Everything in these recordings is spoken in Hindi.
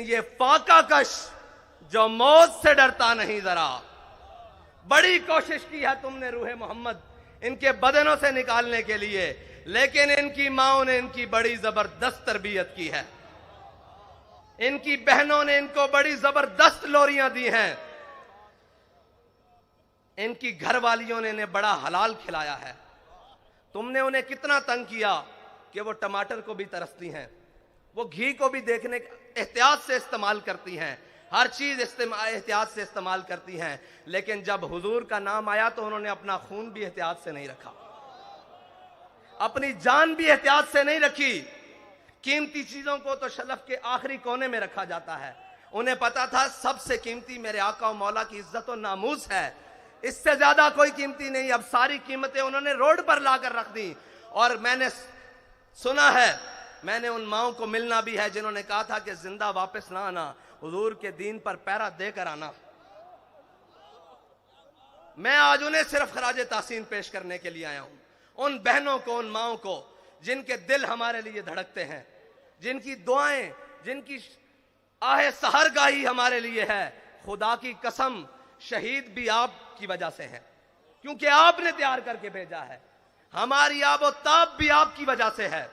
ये फाका कश जो मौत से डरता नहीं जरा, बड़ी कोशिश की है तुमने रूहे मोहम्मद इनके बदनों से निकालने के लिए, लेकिन इनकी माओं ने इनकी बड़ी जबरदस्त तरबियत की है। इनकी बहनों ने इनको बड़ी जबरदस्त लोरियां दी हैं। इनकी घरवालियों ने इन्हें बड़ा हलाल खिलाया है। तुमने उन्हें कितना तंग किया कि वो टमाटर को भी तरसती हैं, वो घी को भी देखने एहतियात से इस्तेमाल करती हैं, हर चीज एहतियात से इस्तेमाल करती हैं। लेकिन जब हुजूर का नाम आया तो उन्होंने अपना खून भी एहतियात से नहीं रखा, अपनी जान भी एहतियात से नहीं रखी। कीमती चीजों को तो शलफ के आखिरी कोने में रखा जाता है। उन्हें पता था सबसे कीमती मेरे आका और मौला की इज्जत और नामूस है, इससे ज्यादा कोई कीमती नहीं। अब सारी कीमतें उन्होंने रोड पर लाकर रख दी। और मैंने सुना है, मैंने उन माओं को मिलना भी है जिन्होंने कहा था कि जिंदा वापस ना आना, हुजूर के दीन पर पैरा देकर आना। मैं आज उन्हें सिर्फ खराज तासीन पेश करने के लिए आया हूं। उन बहनों को, उन माओं को जिनके दिल हमारे लिए धड़कते हैं, जिनकी दुआएं, जिनकी आहे सहरगाही हमारे लिए है। खुदा की कसम, शहीद भी आपकी वजह से है, क्योंकि आपने तैयार करके भेजा है। हमारी आबो ताब भी आपकी वजह से है,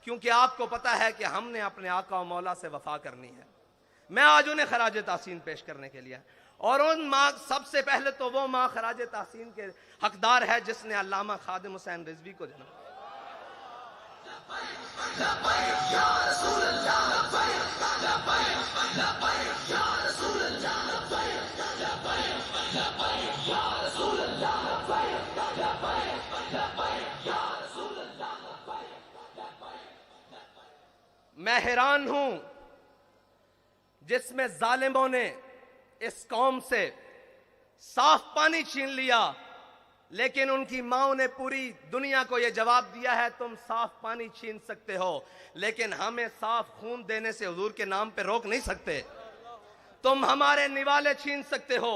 क्योंकि आपको पता है कि हमने अपने आका और मौला से वफा करनी है। मैं आज उन्हें खराज तासीन पेश करने के लिए, और उन माँ, सबसे पहले तो वो माँ खराज तासीन के हकदार है जिसने अल्लामा खादिम हुसैन रिजवी को जन्म। मैं हैरान हूं जिसमें जालिमों ने इस कौम से साफ पानी छीन लिया, लेकिन उनकी माओं ने पूरी दुनिया को यह जवाब दिया है तुम साफ पानी छीन सकते हो, लेकिन हमें साफ खून देने से हुजूर के नाम पे रोक नहीं सकते। तुम हमारे निवाले छीन सकते हो,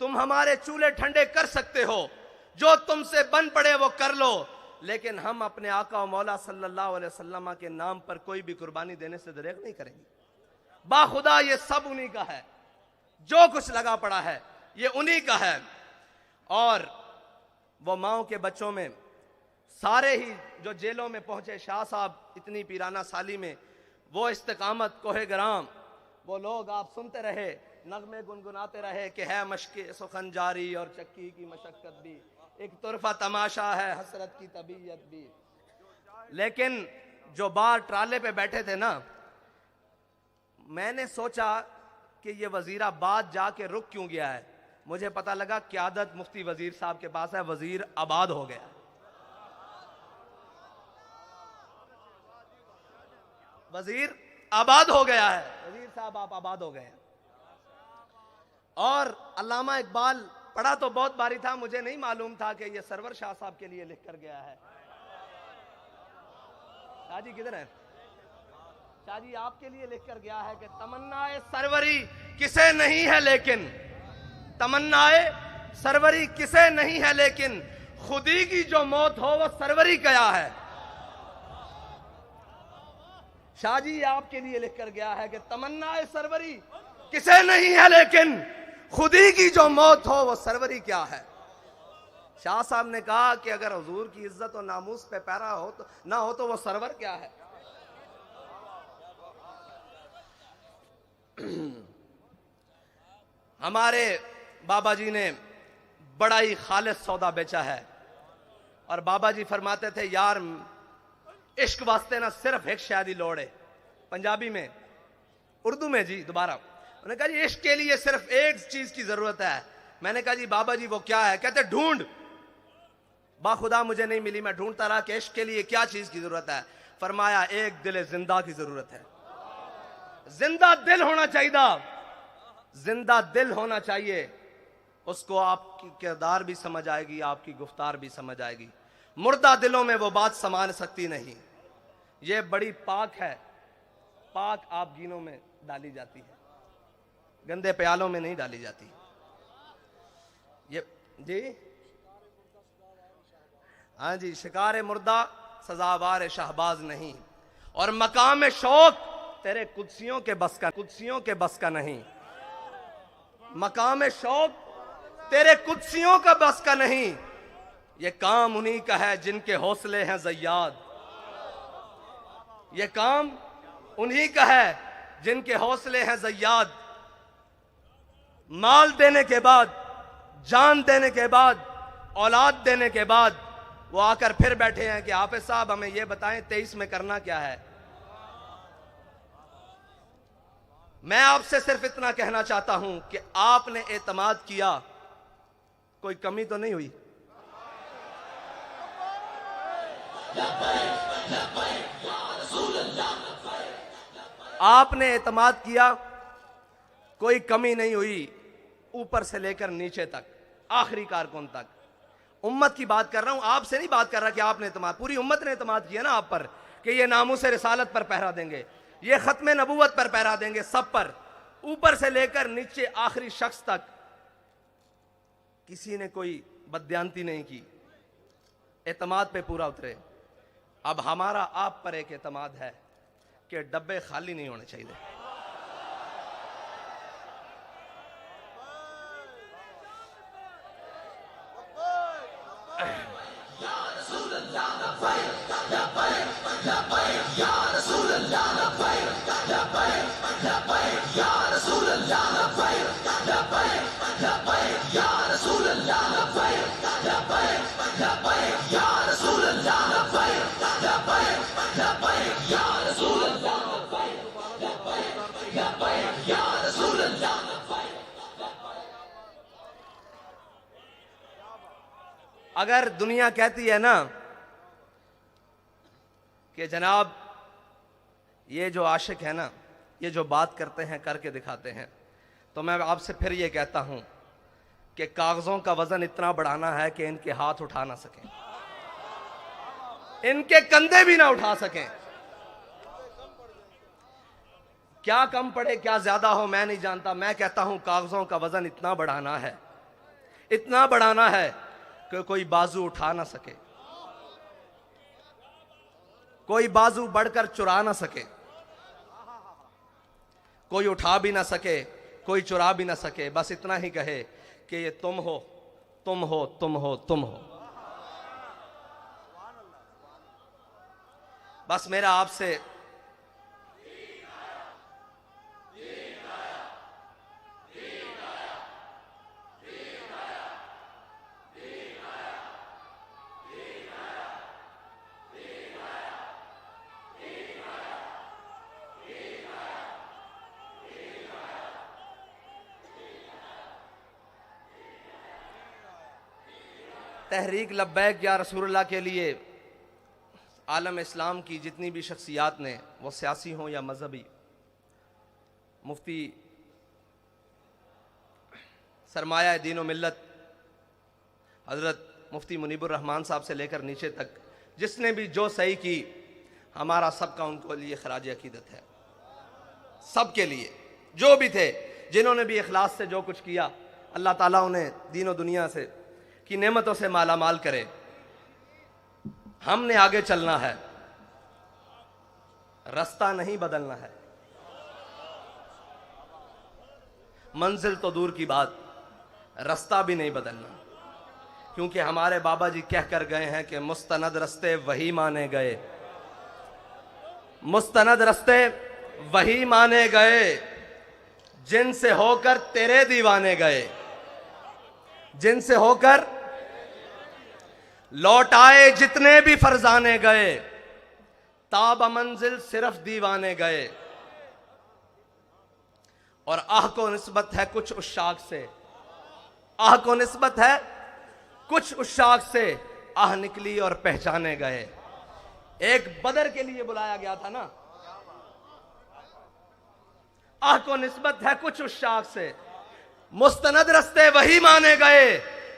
तुम हमारे चूल्हे ठंडे कर सकते हो, जो तुमसे बन पड़े वो कर लो, लेकिन हम अपने आका और मौला सल्लल्लाहु अलैहि वसल्लम के नाम पर कोई भी कुर्बानी देने से दरेक नहीं करेंगे। बाखुदा ये सब उन्हीं का है, जो कुछ लगा पड़ा है ये उन्हीं का है। और वो माओं के बच्चों में सारे ही जो जेलों में पहुंचे शाह साहब इतनी पीराना साली में, वो इस्तिकामत कोहे गराम, वो लोग आप सुनते रहे, नगमे गुनगुनाते रहे कि है मशक़ सुखन जारी और चक्की की मशक्कत भी, एक तुरफा तमाशा है हसरत की तबीयत भी। लेकिन जो बाहर ट्राले पे बैठे थे ना, मैंने सोचा कि ये वजीराबाद जाके रुक क्यों गया है। मुझे पता लगा क़यादत मुफ्ती वजीर साहब के पास है, वजीर आबाद हो गया। वजीर आबाद हो गया है, वजीर साहब आप आबाद हो गए। और अल्लामा इकबाल पढ़ा तो बहुत बारी था, मुझे नहीं मालूम था कि ये सरवर शाह साहब के लिए लिख कर गया है। शाह जी किधर है? शाह जी आपके लिए लिख कर गया है कि तमन्नाए सरवरी किसे नहीं है लेकिन, तमन्नाए सरवरी किसे नहीं है लेकिन, खुदी की जो मौत हो वो सरवरी क्या है। शाह जी आपके लिए लिख कर गया है कि तमन्नाए सरवरी किसे नहीं है लेकिन, खुदी की जो मौत हो वो सरवरी क्या है। शाह साहब ने कहा कि अगर हुजूर की इज्जत और नामूस पे पैरा हो तो ना हो तो वो सरवर क्या है। हमारे बाबा जी ने बड़ा ही खालिस सौदा बेचा है, और बाबा जी फरमाते थे यार इश्क वास्ते ना सिर्फ एक शादी लोड़ है। पंजाबी में, उर्दू में जी दोबारा उन्होंने कहा जी इश्क के लिए सिर्फ एक चीज की जरूरत है। मैंने कहा जी बाबा जी वो क्या है? कहते ढूंढ। बाखुदा मुझे नहीं मिली, मैं ढूंढता रहा कि इश्क के लिए क्या चीज की जरूरत है। फरमाया एक दिल जिंदा की जरूरत है। जिंदा दिल होना चाहिए, जिंदा दिल होना चाहिए। उसको आपकी किरदार भी समझ आएगी, आपकी गुफ्तार भी समझ आएगी। मुर्दा दिलों में वो बात समा सकती नहीं। ये बड़ी पाक है, पाक आप गीनों में डाली जाती है, गंदे प्यालों में नहीं डाली जाती। ये जी हाँ जी, शिकार मुर्दा सजावार शहबाज नहीं। और मकाम शौक तेरे कुदसियों के बस का नहीं। मकाम शौक तेरे कुदसियों का बस का नहीं। ये काम उन्हीं का है जिनके हौसले हैं ज़य्याद। ये काम उन्हीं का है जिनके हौसले हैं ज़य्याद। माल देने के बाद, जान देने के बाद, औलाद देने के बाद वो आकर फिर बैठे हैं कि हाफिज साहब हमें ये बताएं 23 में करना क्या है। मैं आपसे सिर्फ इतना कहना चाहता हूं कि आपने एतमाद किया, कोई कमी तो नहीं हुई। आपने एतमाद किया, कोई कमी नहीं हुई, ऊपर से लेकर नीचे तक, आखिरी कारकुन तक। उम्मत की बात कर रहा हूं, आपसे नहीं बात कर रहा कि आपने एतमाद, पूरी उम्मत ने एतमाद किया ना आप पर कि ये नामूस रिसालत पर पहरा देंगे, ये खत्म नबूवत पर पहरा देंगे, सब पर, ऊपर से लेकर नीचे आखिरी शख्स तक। किसी ने कोई बदयांती नहीं की, एतमाद पे पूरा उतरे। अब हमारा आप पर एक एतमाद है कि डब्बे खाली नहीं होने चाहिए। अगर दुनिया कहती है ना कि जनाब ये जो आशिक है ना, ये जो बात करते हैं करके दिखाते हैं, तो मैं आपसे फिर ये कहता हूं कि कागजों का वजन इतना बढ़ाना है कि इनके हाथ उठा ना सकें, इनके कंधे भी ना उठा सकें। क्या कम पड़े क्या ज्यादा हो मैं नहीं जानता, मैं कहता हूं कागजों का वजन इतना बढ़ाना है, इतना बढ़ाना है कि कोई बाजू उठा ना सके, कोई बाजू बढ़कर चुरा ना सके, कोई उठा भी ना सके, कोई चुरा भी ना सके। बस इतना ही कहे कि ये तुम हो, तुम हो, तुम हो, तुम हो। बस मेरा आपसे तहरीक लब्बैक या रसूलुल्लाह के लिए आलम इस्लाम की जितनी भी शख्सियात ने, वो सियासी हों या मजहबी, मुफ्ती सरमाया दीन व मिल्लत हज़रत मुफ्ती मुनीबुर रहमान साहब से लेकर नीचे तक जिसने भी जो सही की, हमारा सबका उनको लिए खराज अकीदत है। सबके लिए जो भी थे, जिन्होंने भी इखलास से जो कुछ किया, अल्लाह ताला उन्हें दीन व दुनिया से की नेमतों से माला माल करे। हमने आगे चलना है, रास्ता नहीं बदलना है। मंजिल तो दूर की बात, रास्ता भी नहीं बदलना, क्योंकि हमारे बाबा जी कह कर गए हैं कि मुस्तनद रस्ते वही माने गए, मुस्तनद रस्ते वही माने गए जिनसे होकर तेरे दीवाने गए, जिनसे होकर लौट आए जितने भी फरजाने गए, ताब मंजिल सिर्फ दीवाने गए। और आह को निस्बत है कुछ उशाक से, आह को निस्बत है कुछ उशाक से, आह निकली और पहचाने गए। एक बदर के लिए बुलाया गया था ना, आह को निस्बत है कुछ उशाक से, मुस्तनद रस्ते वही माने गए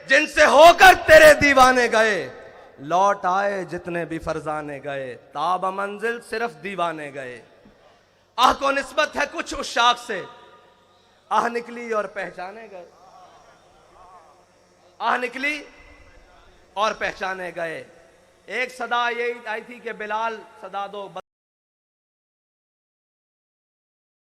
जिनसे होकर तेरे दीवाने गए, लौट आए जितने भी फरजाने गए, ताब मंजिल सिर्फ दीवाने गए। आह को निस्बत है कुछ उशाक से, आह निकली और पहचाने गए, आह निकली और पहचाने गए। एक सदा यही आई थी कि बिलाल सदा दो।